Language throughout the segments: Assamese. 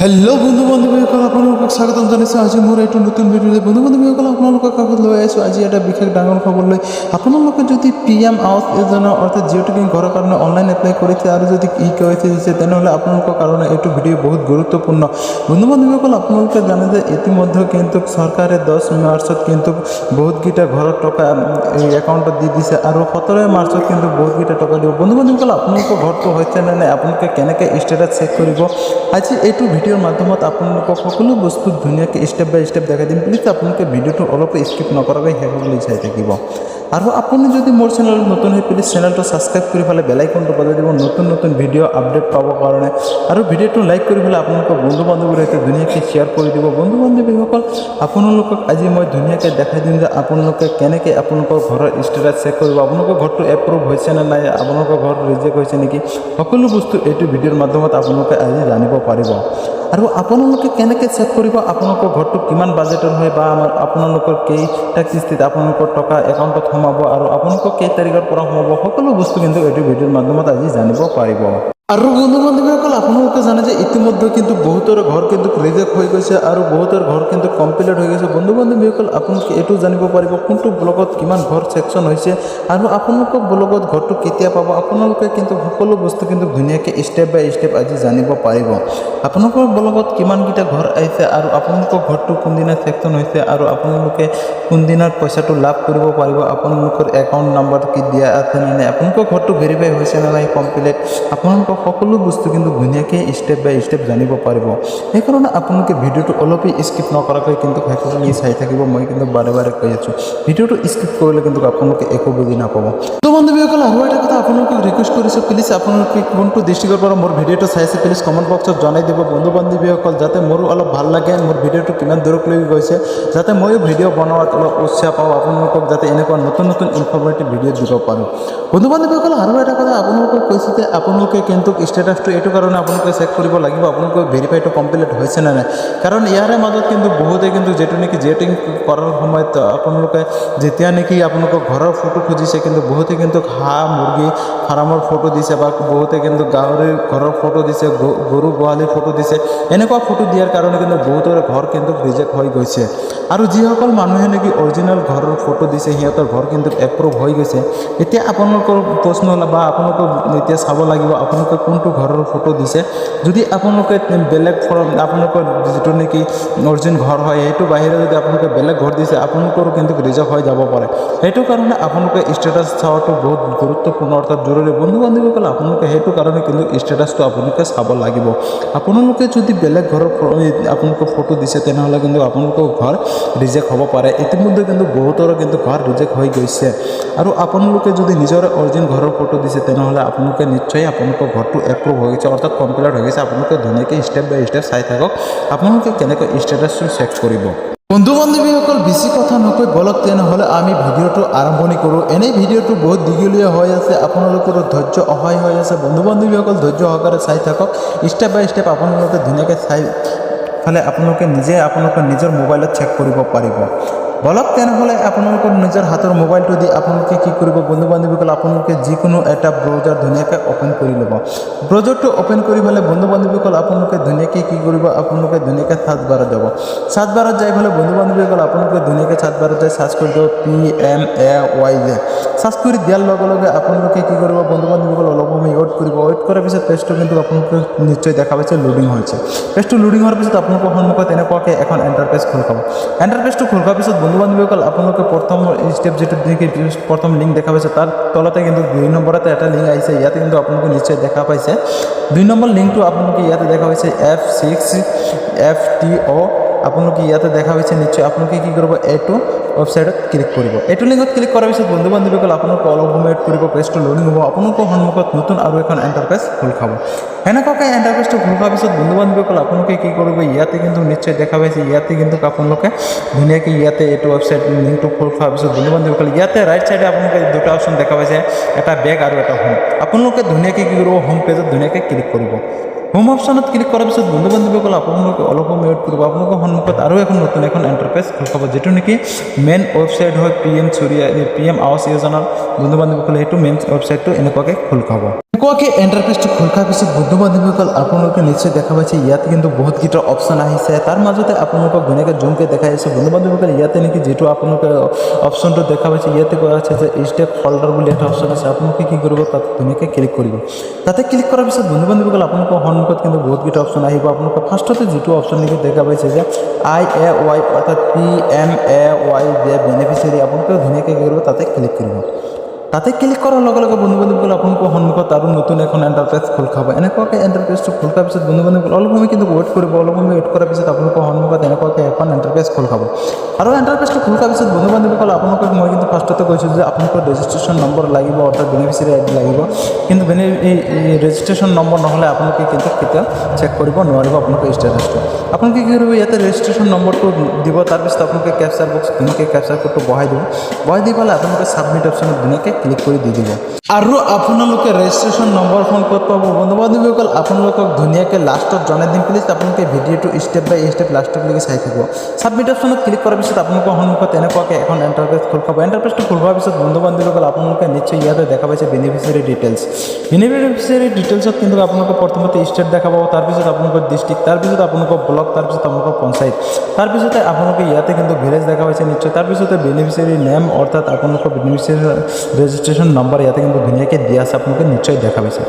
हेलो बंधु बान्धवीসকল আপোনালোকক স্বাগতম জনাইছোঁ। আজি মোৰ এইটো নতুন ভিডিঅ'লৈ বন্ধু বান্ধৱীসকল আপোনালোকক কাষত লৈ আহিছোঁ। আজি এটা বিশেষ ডাঙৰ খবৰ লৈ আপোনালোকে যদি PM আৱাস যোজনা অৰ্থাৎ জিঅ' টেকিং ঘৰৰ কাৰণে অনলাইন এপ্লাই কৰিছে আৰু যদি KYC দিছে তেনেহ'লে আপোনালোকৰ কাৰণে এইটো ভিডিঅ' বহুত গুৰুত্বপূৰ্ণ। বন্ধু বান্ধৱীসকল আপোনালোকে জানে যে ইতিমধ্যে কিন্তু চৰকাৰে 10 মাৰ্চত কিন্তু বহুতকেইটা ঘৰৰ টকা এই একাউণ্টত দি দিছে আৰু 17 মাৰ্চত কিন্তু বহুতকেইটা টকা দিব। বন্ধু বান্ধৱীসকল আপোনালোকৰ ঘৰটো হৈছে নে নাই, আপোনালোকে কেনেকৈ ষ্টেটাছ চেক কৰিব, আজি এইটো ভিডিঅ'ৰ মাধ্যমত আপোনালোকক সকলো বস্তু ধুনীয়াকৈ ষ্টেপ বাই ষ্টেপ দেখাই দিম। প্লিজ আপোনালোকে ভিডিঅ'টো অলপ স্কিপ নকৰাকৈ শেষলৈ চাই থাকিব। আৰু আপুনি যদি মোৰ চেনেলত নতুন হয় প্লিজ চেনেলটো ছাবস্ক্ৰাইব কৰি পেলাই বেল আইকনটো বজাই দিব নতুন নতুন ভিডিঅ' আপডেট পাবৰ কাৰণে। আৰু ভিডিঅ'টো লাইক কৰি পেলাই আপোনালোকৰ বন্ধু বান্ধৱীৰ সৈতে ধুনীয়াকৈ শ্বেয়াৰ কৰি দিব। বন্ধু বান্ধৱীসকল আপোনালোকক আজি মই ধুনীয়াকৈ দেখাই দিম যে আপোনালোকে কেনেকৈ আপোনালোকৰ ঘৰৰ ষ্টেটাছ চেক কৰিব, আপোনালোকৰ ঘৰটো এপ্ৰুভ হৈছে নে নাই, আপোনালোকৰ ঘৰ ৰিজেক্ট হৈছে নেকি, সকলো বস্তু এইটো ভিডিঅ'ৰ মাধ্যমত আপোনালোকে আজি জানিব পাৰিব। আৰু আপোনালোকে কেনেকৈ চেক কৰিব আপোনালোকৰ ঘৰটো কিমান বাজেটৰ হয় বা আপোনালোকৰ কেইটা কিস্তিত আপোনালোকৰ টকা একাউণ্টত সোমাব আৰু আপোনালোকৰ কেই তাৰিখৰ পৰা সোমাব, সকলো বস্তু কিন্তু এইটো ভিডিঅ'ৰ মাধ্যমত আজি জানিব পাৰিব। আৰু বন্ধু বান্ধৱীসকল আপোনালোকে জানে যে ইতিমধ্যে কিন্তু বহুতৰ ঘৰ কিন্তু ৰিজেক্ট হৈ গৈছে আৰু বহুতৰ ঘৰ কিন্তু কমপ্লিট হৈ গৈছে। বন্ধু বান্ধৱীসকল আপোনালোকে এইটো জানিব পাৰিব কোনটো ব্লকত কিমান ঘৰ ছেকশ্যন হৈছে আৰু আপোনালোকৰ ব্লকত ঘৰটো কেতিয়া পাব, আপোনালোকে কিন্তু সকলো বস্তু কিন্তু ধুনীয়াকৈ ষ্টেপ বাই ষ্টেপ আজি জানিব পাৰিব। আপোনালোকৰ ব্লকত কিমানকেইটা ঘৰ আহিছে আৰু আপোনালোকৰ ঘৰটো কোনদিনা ছেকশ্যন হৈছে আৰু আপোনালোকে কোনদিনাৰ পইচাটো লাভ কৰিব পাৰিব, আপোনালোকৰ একাউণ্ট নাম্বাৰ কি দিয়া আছে নে নাই, আপোনালোকৰ ঘৰটো ভেৰিফাই হৈছে নে নাই কমপ্লিট, আপোনালোকৰ সকলো বস্তু কিন্তু ধুনীয়াকৈ ষ্টেপ বাই ষ্টেপ জানিব পাৰিব। সেইকাৰণে আপোনালোকে ভিডিঅ'টো অলপ স্কিপ নকৰাকৈ কিন্তু শেষলৈ চাই থাকিব। মই কিন্তু বাৰে বাৰে কৈ আছোঁ ভিডিঅ'টো স্কিপ কৰিলে কিন্তু আপোনালোকে একো বুজি নাপাব। তো বান্ধৱীসকল আৰু এটা কথা আপোনালোকক ৰিকুৱেষ্ট কৰিছোঁ, প্লিজ আপোনালোকে কোনটো ডিষ্ট্ৰিক্টৰ পৰা মোৰ ভিডিঅ'টো চাইছে প্লিজ কমেণ্ট বক্সত জনাই দিব বন্ধু বান্ধৱীসকল, যাতে মোৰো অলপ ভাল লাগে মোৰ ভিডিঅ'টো কিমান দূৰলৈ গৈছে, যাতে ময়ো ভিডিঅ' বনোৱাত অলপ উৎসাহ পাওঁ, আপোনালোকক যাতে এনেকুৱা নতুন নতুন ইনফৰ্মেটিভ ভিডিঅ' দিব পাৰোঁ। বন্ধু বান্ধৱীসকল আৰু এটা কথা আপোনালোকক কৈছোঁ যে আপোনালোকে কিন্তু ষ্টেটাছটো এইটো কাৰণে আপোনালোকে চেক কৰিব লাগিব আপোনালোকৰ ভেৰিফাইটো কমপ্লিট হৈছে নে নাই। কাৰণ ইয়াৰে মাজত কিন্তু বহুতে কিন্তু যিটো নেকি জেটিং কৰাৰ সময়ত আপোনালোকে যেতিয়া নেকি আপোনালোকৰ ঘৰৰ ফটো খুজিছে কিন্তু বহুতে কিন্তু হাঁহ মুৰ্গী ফাৰ্মৰ ফটো দিছে বা বহুতে কিন্তু গাহৰিৰ ঘৰৰ ফটো দিছে, গৰু গোহালিৰ ফটো দিছে, এনেকুৱা ফটো দিয়াৰ কাৰণে কিন্তু বহুতৰ ঘৰ কিন্তু ৰিজেক্ট হৈ গৈছে। আৰু যিসকল মানুহে নেকি অৰিজিনেল ঘৰৰ ফটো দিছে সিহঁতৰ ঘৰ কিন্তু এপ্ৰুভ হৈ গৈছে। এতিয়া আপোনালোকৰ প্ৰশ্ন বা আপোনালোকৰ এতিয়া চাব লাগিব আপোনালোকে কোনটো ঘৰৰ ফটো দিছে। যদি আপোনালোকে বেলেগ আপোনালোকৰ যিটো নেকি অৰিজিনেল ঘৰ হয় সেইটো বাহিৰে যদি আপোনালোকে বেলেগ ঘৰ দিছে আপোনালোকৰো কিন্তু ৰিজেক্ট হৈ যাব পাৰে। সেইটো কাৰণে আপোনালোকে ষ্টেটাছ চোৱাটো বহুত গুৰুত্বপূৰ্ণ অৰ্থাৎ জৰুৰী। বন্ধু বান্ধৱীসকল আপোনালোকে সেইটো কাৰণে কিন্তু ষ্টেটাছটো আপোনালোকে চাব লাগিব। আপোনালোকে যদি বেলেগ ঘৰৰ আপোনালোকৰ ফটো দিছে তেনেহ'লে কিন্তু আপোনালোকৰ ঘৰ ৰিজেক্ট হ'ব পাৰে। ইতিমধ্যে কিন্তু বহুতৰো কিন্তু ঘৰ ৰিজেক্ট হৈ গৈছে। আৰু আপোনালোকে যদি নিজৰ অৰিজিনেল ঘৰৰ ফটো দিছে তেনেহ'লে আপোনালোকে নিশ্চয় আপোনালোকৰ ঘৰটো এপ্ৰুভ হৈ গৈছে অৰ্থাৎ কমপ্লিট হৈ গৈছে। আপোনালোকে ধুনীয়াকৈ ষ্টেপ বাই ষ্টেপ চাই থাকক আপোনালোকে কেনেকৈ ষ্টেটাছটো চেক কৰিব। বন্ধু বান্ধৱীসকল বেছি কথা নকৈ বলক তেনেহ'লে আমি ভিডিঅ'টো আৰম্ভণি কৰোঁ। এনেই ভিডিঅ'টো বহুত দীঘলীয়া হৈ আছে, আপোনালোকৰ ধৈৰ্য অহাই হৈ আছে। বন্ধু বান্ধৱীসকল ধৈৰ্য সহকাৰে চাই থাকক, ষ্টেপ বাই ষ্টেপ আপোনালোকে ধুনীয়াকৈ চাই ফালে আপোনালোকে নিজে আপোনালোকৰ নিজৰ মোবাইলত চেক কৰিব পাৰিব। বলক তেনেহ'লে আপোনালোকৰ নিজৰ হাতৰ মোবাইলটো দি আপোনালোকে কি কৰিব বন্ধু বান্ধৱীসকল, আপোনালোকে যিকোনো এটা ব্ৰাউজাৰ ধুনীয়াকৈ অ'পেন কৰি ল'ব। ব্ৰাউজাৰটো অ'পেন কৰি পেলাই বন্ধু বান্ধৱীসকল আপোনালোকে ধুনীয়াকৈ কি কৰিব, আপোনালোকে ধুনীয়াকৈ সাৰ্চ বাৰত যাব। সাৰ্চ বাৰত যাই পেলাই বন্ধু বান্ধৱীসকল আপোনালোকে ধুনীয়াকৈ সাৰ্চ বাৰত যাই সাৰ্চ কৰি দিব PMAYZ। সাৰ্চ কৰি দিয়াৰ লগে লগে আপোনালোকে কি কৰিব বন্ধু বান্ধৱীসকল অলপ সময় ৱেইট কৰিব। ৱেইট কৰাৰ পিছত পেজটো কিন্তু আপোনালোকে নিশ্চয় দেখা পাইছে লোডিং হৈছে। পেজটো লোডিং হোৱাৰ পিছত আপোনালোকৰ সন্মুখত এনেকুৱাকৈ এখন এণ্টাৰ পেজ খোল খাব। এণ্টাৰ পেজটো খোল খোৱাৰ পিছত বন্ধু বান্ধৱীসকল আপোনালোকে প্ৰথম ষ্টেপ যিটো প্ৰথম লিংক দেখা পাইছে তাৰ তলতে কিন্তু 2 নম্বৰতে এটা লিংক আহিছে। ইয়াতে কিন্তু আপোনালোকে নিশ্চয় দেখা পাইছে 2 নম্বৰ লিংকটো আপোনালোকে ইয়াতে দেখা পাইছে F6FTO আপোনালোকে ইয়াতে দেখা পাইছে। নিশ্চয় আপোনালোকে কি কৰিব এইটো ৱেবছাইটত ক্লিক কৰিব। এইটো লিংকত ক্লিক কৰাৰ পিছত বন্ধু বান্ধৱীসকল আপোনালোকে অলপ সময় ৱেইট কৰিব, পেজটো লোডিং হ'ব। আপোনালোকৰ সন্মুখত নতুন আৰু এখন এণ্টাৰ পেজ খোল খাব। এনেকুৱাকৈ এণ্টাৰ পেজটো খোল খোৱাৰ পিছত বন্ধু বান্ধৱীসকল আপোনালোকে কি কৰিব ইয়াতে কিন্তু নিশ্চয় দেখা পাইছে ইয়াতে কিন্তু আপোনালোকে ধুনীয়াকৈ ইয়াতে এইটো ৱেবছাইট লিংকটো খোল খোৱাৰ পিছত বন্ধু বান্ধৱীসকল ইয়াতে ৰাইট চাইডে আপোনালোকে দুটা অপশ্যন দেখা পাইছে, এটা বেক আৰু এটা হোম। আপোনালোকে ধুনীয়াকৈ কি কৰিব হোম পেজত ধুনীয়াকৈ ক্লিক কৰিব। হোম অপশ্যনত ক্লিক কৰাৰ পিছত বন্ধু বান্ধৱীসকল আপোনালোকে অলপ সময় ৱেইট কৰিব। আপোনালোকৰ সন্মুখত আৰু এখন নতুন এখন এণ্টাৰ পেজ খোল খাব, যিটো নেকি মেইন ৱেবছাইট হয় PM আৱাস যোজনাৰ। বন্ধু বান্ধৱীসকল সেইটো মেইন ৱেবছাইটটো এনেকুৱাকৈ খোল খাব। এনেকুৱাকৈ এণ্টাৰপ্ৰাইজটো খোল খোৱাৰ পিছত বন্ধু বান্ধৱীসকল আপোনালোকে নিশ্চয় দেখা পাইছে ইয়াত কিন্তু বহুতকেইটা অপশ্যন আহিছে তাৰ মাজতে আপোনালোকক ধুনীয়াকৈ জুমকৈ দেখাই আছে বন্ধু বান্ধৱীসকল ইয়াতে নেকি যিটো আপোনালোকে অপশ্যনটো দেখা পাইছে ইয়াতে কোৱা আছে যে ষ্টেপ ফল্ডাৰ বুলি এটা অপশ্যন আছে আপোনালোকে কি কৰিব তাত ধুনীয়াকৈ ক্লিক কৰিব তাতে ক্লিক কৰাৰ পিছত বন্ধু বান্ধৱীসকল আপোনালোকৰ সন্মুখত কিন্তু বহুতকেইটা অপশ্যন আহিব আপোনালোকে ফাৰ্ষ্টতে যিটো অপশ্যন নেকি দেখা পাইছে যে IAY অৰ্থাৎ PMAY যে বেনিফিচিয়াৰী আপোনালোকে ধুনীয়াকৈ কি কৰিব তাতে ক্লিক কৰিব তাতে ক্লিক কৰাৰ লগে লগে বন্ধু বান্ধৱীসকল আপোনালোকৰ সন্মুখত আৰু নতুন এখন এণ্টাৰপ্ৰাইজ খোল খাব এনেকুৱাকৈ এণ্টাৰপ্ৰাইজটো খোল খোৱাৰ পিছত বন্ধু বান্ধৱীসকল অলপ সময় কিন্তু ৱেইট কৰিব অলপ সময় ৱেইট কৰাৰ পিছত আপোনালোকৰ সন্মুখত এনেকুৱাকৈ এখন এণ্টাৰপ্ৰাইজ খোল খাব আৰু এণ্টাৰপ্ৰাইজটো খোল খোৱাৰ পিছত বন্ধু বান্ধৱীসকল আপোনালোকক মই কিন্তু ফাৰ্ষ্টতে কৈছোঁ যে আপোনালোকৰ ৰেজিষ্ট্ৰেশ্যন নম্বৰ লাগিব অৰ্থাৎ বেনিফিচিয়াৰী আইডি লাগিব কিন্তু এই ৰেজিষ্ট্ৰেশ্যন নম্বৰ নহ'লে আপোনালোকে কিন্তু কেতিয়াও চেক কৰিব নোৱাৰিব আপোনালোকৰ ষ্টেটাছটো আপোনালোকে কি কৰিব ইয়াতে ৰেজিষ্ট্ৰেশ্যন নম্বৰটো দিব তাৰপিছত আপোনালোকে কেপচাৰ বক্স ধুনীয়াকৈ কেপচাৰ কোডটো বহাই দি পেলাই আপোনালোকে ছাবমিট অপশ্যনত ধুনীয়াকৈ ক্লিক কৰি দি দিব আৰু আপোনালোকে ৰেজিষ্ট্ৰেশ্যন নম্বৰখন ক'ত পাব বন্ধু বান্ধৱীসকল আপোনালোকক ধুনীয়াকৈ লাষ্টত জনাই দিম প্লিজ আপোনালোকে ভিডিঅ'টো ষ্টেপ বাই ষ্টেপ লাষ্টলৈকে চাই থাকিব ছাবমিট অপশ্যনত ক্লিক কৰাৰ পিছত আপোনালোকৰ সন্মুখত এনেকুৱাকৈ এখন এণ্টাৰপ্ৰাইজ খোল খাব এণ্টাৰপ্ৰাইজটো খোল খোৱাৰ পিছত বন্ধু বান্ধৱীসকল আপোনালোকে নিশ্চয় ইয়াতে দেখা পাইছে বেনিফিচিয়াৰী ডিটেইলছত কিন্তু আপোনালোকে প্ৰথমতে ষ্টেট দেখা পাব তাৰপিছত আপোনালোকৰ ডিষ্ট্ৰিক্ট তাৰপিছত আপোনালোকৰ ব্লক তাৰপিছত আপোনালোকৰ পঞ্চায়ত তাৰপিছতে আপোনালোকে ইয়াতে কিন্তু ভিলেজ দেখা পাইছে নিশ্চয় তাৰপিছতে বেনিফিচিয়াৰী নেম অৰ্থাৎ আপোনালোকৰ বেনিফিচিয়াৰী ৰেজিষ্ট্ৰেশ্যন নম্বৰ ইয়াতে কিন্তু ধুনীয়াকৈ দিয়া আছে আপোনালোকে নিশ্চয় দেখা পাইছে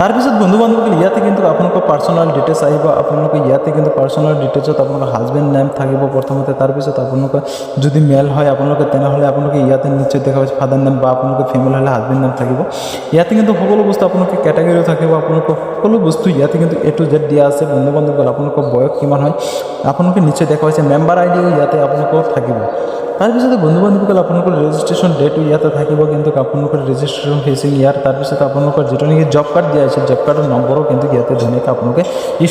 তাৰপিছত বন্ধু বান্ধৱীসকল ইয়াতে কিন্তু আপোনালোকৰ পাৰ্চনেল ডিটেইলছ আহিব আপোনালোকে ইয়াতে কিন্তু পাৰ্চনেল ডিটেইলছত আপোনালোকৰ হাজবেণ্ড নেম থাকিব প্ৰথমতে তাৰপিছত আপোনালোকৰ যদি মেল হয় আপোনালোকে তেনেহ'লে আপোনালোকে ইয়াতে নিশ্চয় দেখা পাইছে ফাদাৰ নেম বা আপোনালোকে ফিমেল হ'লে হাজবেণ্ড নেম থাকিব ইয়াতে কিন্তু সকলো বস্তু আপোনালোকে কেটেগৰীও থাকিব আপোনালোকৰ সকলো বস্তু ইয়াতে কিন্তু A to Z দিয়া আছে বন্ধু বান্ধৱীসকল আপোনালোকৰ বয়স কিমান হয় আপোনালোকে নিশ্চয় দেখা পাইছে মেম্বাৰ আইডিও ইয়াতে আপোনালোকৰ থাকিব তাৰপিছতে বন্ধু বান্ধৱীসকল আপোনালোকৰ ৰেজিষ্ট্ৰেশ্যন ডেটো ইয়াতে থাকিব কিন্তু আপোনালোকৰ ৰেজিষ্ট্ৰেশ্যন ফেচিং ইয়াৰ তাৰপিছত আপোনালোকৰ যিটো নেকি জব কাৰ্ড দিয়া হৈছে জব কাৰ্ডৰ নম্বৰো কিন্তু ইয়াতে ধুনীয়াকৈ আপোনালোকে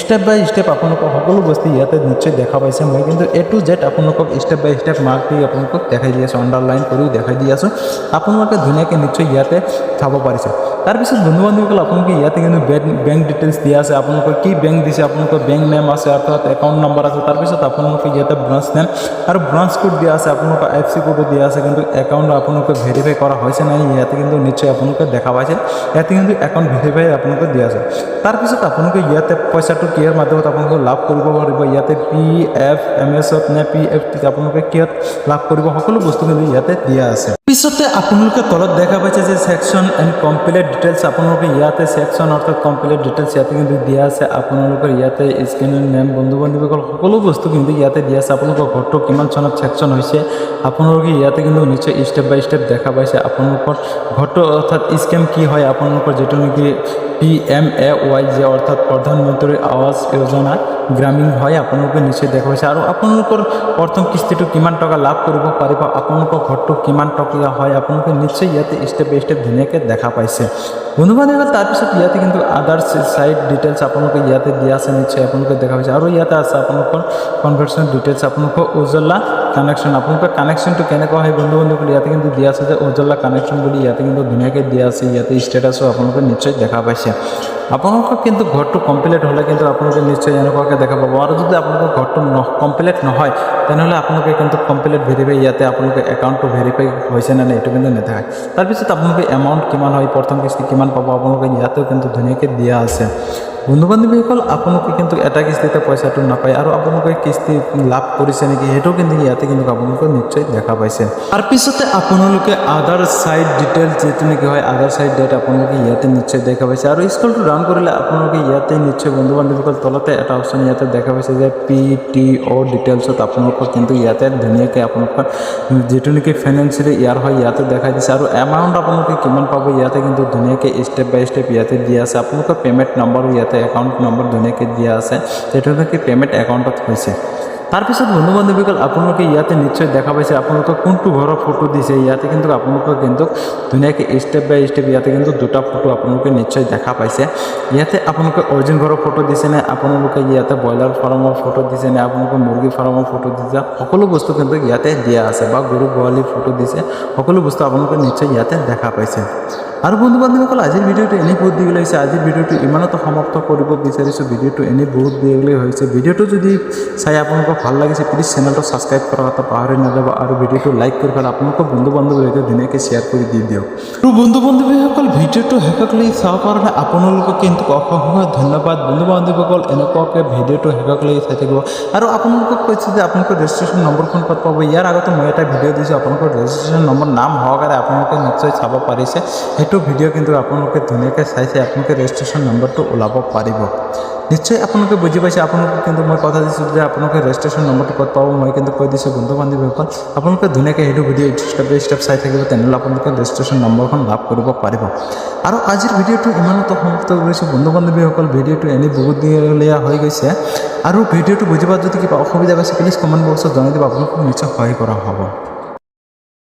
ষ্টেপ বাই ষ্টেপ আপোনালোকৰ সকলো বস্তু ইয়াতে নিশ্চয় দেখা পাইছে মই কিন্তু A to Z আপোনালোকক ষ্টেপ বাই ষ্টেপ মাৰ্ক দি আপোনালোকক দেখাই দি আছোঁ আণ্ডাৰলাইন কৰিও দেখাই দি আছোঁ আপোনালোকে ধুনীয়াকৈ নিশ্চয় ইয়াতে চাব পাৰিছে তাৰপিছত বন্ধু বান্ধৱীসকল আপোনালোকে ইয়াতে কিন্তু বেংক ডিটেইলছ দিয়া আছে আপোনালোকৰ কি বেংক দিছে আপোনালোকৰ বেংক নেম আছে অৰ্থাৎ একাউণ্ট নম্বৰ আছে তাৰপিছত আপোনালোকে ইয়াতে ব্ৰাঞ্চ নেম আৰু ব্ৰাঞ্চ কোড দিয়া আছে আপোনালোকৰ IFSC কোডো দিয়া আছে কিন্তু একাউণ্ট আপোনালোকে ভেৰিফাই কৰা হৈছে নাই ইয়াতে কিন্তু নিশ্চয় আপোনালোকে দেখা পাইছে ইয়াতে কিন্তু একাউণ্ট ভেৰিফাই আপোনালোকে দিয়া আছে তাৰপিছত আপোনালোকে ইয়াতে পইচাটো কিহৰ মাধ্যমত আপোনালোকে লাভ কৰিব পাৰিব ইয়াতে PFMSত নে PFTত আপোনালোকে কিহত লাভ কৰিব সকলো বস্তু কিন্তু ইয়াতে দিয়া আছে পিছতে আপোনালোকে তলত দেখা পাইছে যে সেকশ্যন এণ্ড কমপ্লিট ডিটেইলছ আপোনালোকে ইয়াতে সেকশ্যন অৰ্থাৎ কমপ্লিট ডিটেইলছ ইয়াতে কিন্তু দিয়া আছে আপোনালোকৰ ইয়াতে স্কেনাৰ নেম বন্ধু বান্ধৱীসকল সকলো বস্তু কিন্তু ইয়াতে দিয়া আছে আপোনালোকৰ ঘৰটো কিমান চনত সেকশ্যন হৈছে আপোনালোকে ইয়াতে কিন্তু নিশ্চয় ষ্টেপ বাই ষ্টেপ দেখা পাইছে আপোনালোকৰ ঘৰটো অৰ্থাৎ স্কেম কি হয় আপোনালোকৰ যিটো নেকি PMAY যে অৰ্থাৎ প্ৰধানমন্ত্ৰী আৱাস যোজনা গ্ৰামীণ হয় আপোনালোকে নিশ্চয় দেখা পাইছে আৰু আপোনালোকৰ প্ৰথম কিস্তিটো কিমান টকা লাভ কৰিব পাৰিব আপোনালোকৰ ঘৰটো কিমান টকীয়া হয় আপোনালোকে নিশ্চয় ইয়াতে ষ্টেপ বাই ষ্টেপ ধুনীয়াকৈ দেখা পাইছে বন্ধু বান্ধৱীসকল তাৰপিছত ইয়াতে কিন্তু আদাৰ সাইড ডিটেইলছ আপোনালোকে ইয়াতে দিয়া আছে নিশ্চয় আপোনালোকে দেখা পাইছে আৰু ইয়াতে আছে আপোনালোকৰ কনভাৰ্চন ডিটেইলছ আপোনালোকৰ উজ্জ্বলা কানেকশ্যন আপোনালোকৰ কানেকশ্যনটো কেনেকুৱা হয় বন্ধু বান্ধৱীসকল ইয়াতে কিন্তু দিয়া আছে যে উজ্জ্বলা কানেকশ্যন বুলি ইয়াতে কিন্তু ধুনীয়াকৈ দিয়া আছে ইয়াতে ষ্টেটাছো আপোনালোকে নিশ্চয় দেখা পাইছে আপোনালোকৰ কিন্তু ঘৰটো কমপ্লিট হ'লে কিন্তু আপোনালোকে নিশ্চয় এনেকুৱাকৈ দেখা পাব আৰু যদি আপোনালোকৰ ঘৰটো কমপ্লিট নহয় তেনেহ'লে আপোনালোকে কিন্তু কমপ্লিট ভেৰিফাই ইয়াতে আপোনালোকে একাউণ্টটো ভেৰিফাই হৈছে নে নাই এইটো কিন্তু নেদেখায় তাৰপিছত আপোনালোকে এমাউণ্ট কিমান হয় প্ৰথম কিস্তি কিমান পাব আপোনালোকে ইয়াতেও কিন্তু ধুনীয়াকৈ দিয়া আছে বন্ধু বান্ধৱীসকল আপোনালোকে কিন্তু এটা কিস্তিতে পইচাটো নাপায় আৰু আপোনালোকে কিস্তি লাভ কৰিছে নেকি সেইটো কিন্তু ইয়াতে কিন্তু আপোনালোকে নিশ্চয় দেখা পাইছে তাৰপিছতে আপোনালোকে আদাৰ সাইড ডিটেইলছ যিটো নেকি হয় আদাৰ সাইড ডেট আপোনালোকে ইয়াতে নিশ্চয় দেখা পাইছে আৰু স্কুলটো ডাউন কৰিলে আপোনালোকে ইয়াতে নিশ্চয় বন্ধু বান্ধৱীসকল তলতে এটা অপশ্যন ইয়াতে দেখা পাইছে যে PTO ডিটেইলছত আপোনালোকৰ কিন্তু ইয়াতে ধুনীয়াকৈ আপোনালোকৰ যিটো নেকি ফাইনেন্সিয়েলি ইয়াৰ হয় ইয়াতে দেখাই দিছে আৰু এমাউণ্ট আপোনালোকে কিমান পাব ইয়াতে কিন্তু ধুনীয়াকৈ ষ্টেপ বাই ষ্টেপ ইয়াতে দিয়া আছে আপোনালোকৰ পে'মেণ্ট নম্বৰো ইয়াতে একাউণ্ট নম্বৰ ধুনীয়াকৈ দিয়া আছে সেইটো নেকি পে'মেণ্ট একাউণ্টত হৈছে তাৰপিছত বন্ধু বান্ধৱীসকল আপোনালোকে ইয়াতে নিশ্চয় দেখা পাইছে আপোনালোকে কোনটো ঘৰৰ ফটো দিছে ইয়াতে কিন্তু আপোনালোকে কিন্তু ধুনীয়াকৈ ষ্টেপ বাই ষ্টেপ ইয়াতে কিন্তু দুটা ফটো আপোনালোকে নিশ্চয় দেখা পাইছে ইয়াতে আপোনালোকে অৰিজিন ঘৰৰ ফটো দিছে নে আপোনালোকে ইয়াতে ব্ৰইলাৰ ফাৰ্মৰ ফটো দিছে নে আপোনালোকে মুৰ্গী ফাৰ্মৰ ফটো দিছে সকলো বস্তু কিন্তু ইয়াতে দিয়া আছে বা গৰু গোহালিৰ ফটো দিছে সকলো বস্তু আপোনালোকে নিশ্চয় ইয়াতে দেখা পাইছে আৰু বন্ধু বান্ধৱীসকল আজিৰ ভিডিঅ'টো এনেই বহুত দীঘল হৈছে আজিৰ ভিডিঅ'টো ইমানতে সমাপ্ত কৰিব বিচাৰিছোঁ ভিডিঅ'টো এনেই বহুত দীঘল হৈছে ভিডিঅ'টো যদি চাই আপোনালোকক ভাল লাগিছে প্লিজ চেনেলটো ছাবস্ক্ৰাইব কৰাৰ কথা পাহৰি নাযাব আৰু ভিডিঅ'টো লাইক কৰি পেলাই আপোনালোকৰ বন্ধু বান্ধৱীৰ সৈতে ধুনীয়াকৈ শ্বেয়াৰ কৰি দি দিয়ক আৰু বন্ধু বান্ধৱীসকল ভিডিঅ'টো শেষলৈ চাবৰ কাৰণে আপোনালোকক কিন্তু অসংখ্য ধন্যবাদ বন্ধু বান্ধৱীসকল এনেকুৱাকৈ ভিডিঅ'টো শেষলৈ চাই থাকিব আৰু আপোনালোকক কৈছে যে আপোনালোকৰ ৰেজিষ্ট্ৰেশ্যন নম্বৰখন ক'ত পাব ইয়াৰ আগতে মই এটা ভিডিঅ' দিছোঁ আপোনালোকৰ ৰেজিষ্ট্ৰেশ্যন নম্বৰ নাম সহকাৰে আপোনালোকে নিশ্চয় চাব পাৰিছে সেইটো ভিডিঅ' কিন্তু আপোনালোকে ধুনীয়াকৈ চাইছে আপোনালোকে ৰেজিষ্ট্ৰেশ্যন নম্বৰটো ওলাব পাৰিব নিশ্চয় আপোনালোকে বুজি পাইছে আপোনালোকে কিন্তু মই কথা দিছোঁ যে আপোনালোকে ৰেজিষ্ট্ৰেশ্যন নম্বৰটো ক'ত পাব মই কিন্তু কৈ দিছোঁ বন্ধু বান্ধৱীসকল আপোনালোকে ধুনীয়াকৈ সেইটো ভিডিঅ' ষ্টেপ বাই ষ্টেপ চাই থাকিব তেনেহ'লে আপোনালোকে ৰেজিষ্ট্ৰেশ্যন নম্বৰখন লাভ কৰিব পাৰিব আৰু আজিৰ ভিডিঅ'টো ইমানতো সমাপ্ত কৰিছোঁ বন্ধু বান্ধৱীসকল ভিডিঅ'টো এনেই বহুত দীঘলীয়া হৈ গৈছে আৰু ভিডিঅ'টো বুজি পোৱাত যদি কিবা অসুবিধা পাইছে প্লিজ কমেণ্ট বক্সত জনাই দিব আপোনালোকক নিশ্চয় সহায় কৰা হ'ব